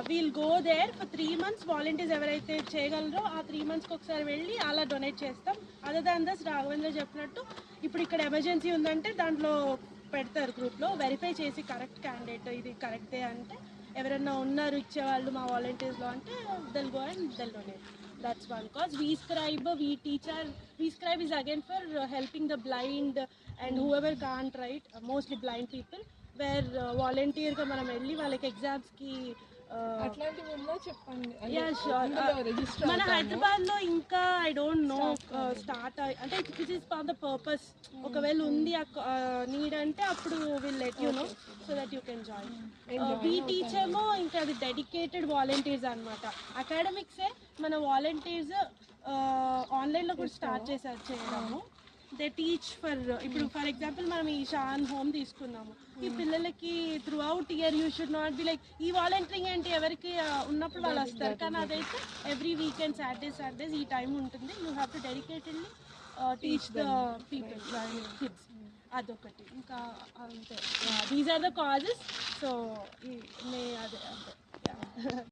Wheel go there for 3 months. Volunteers ఎవరైతే చేయగలరో ఆ 3 monthsకి ఒకసారి వెళ్ళి అలా డొనేట్ చేస్తాం. అదర్ దాన్ దస్ రాఘవేంద్ర చెప్పినట్టు ఇప్పుడు ఇక్కడ ఎమర్జెన్సీ ఉందంటే దాంట్లో పెడతారు గ్రూప్లో, వెరిఫై చేసి కరెక్ట్ క్యాండిడేట్ ఇది కరెక్టే అంటే ఎవరైనా ఉన్నారు ఇచ్చేవాళ్ళు మా వాలంటీర్స్లో అంటే they'll go and they'll donate. That's one cause. We-Scribe is again for helping the blind and whoever can't write, mostly blind people, where volunteer ga manam velli వాళ్ళకి ఎగ్జామ్స్ కి అట్లాంటివి ఉన్నా చెప్పండి. మన హైదరాబాద్ లో ఇంకా ఐ డోంట్ నో స్టార్ట్ అంటే this is for the purpose. ఒకవేళ ఉంది నీడ్ అంటే అప్పుడు will let you know so that you can join. We teach ఏమో ఇంకా అది డెడికేటెడ్ వాలంటీర్స్ అనమాట. అకాడమిక్సే మన వాలంటీర్స్ ఆన్లైన్లో కూడా స్టార్ట్ చేశారు చేయడము. దే టీచ్ ఫర్ ఇప్పుడు ఫర్ ఎగ్జాంపుల్ మనం ఈ షాన్ హోమ్ తీసుకున్నాము. ఈ పిల్లలకి throughout year you should not be like ఈ వాలంటీరింగ్ ఏంటి ఎవరికి ఉన్నప్పుడు వాళ్ళు వస్తారు, కానీ అదైతే ఎవ్రీ వీకెండ్ సాటర్డేస్ ఈ టైం ఉంటుంది. You have to dedicatedly teach the people kids. అదొకటి. ఇంకా అంతే, these are the causes. So అదే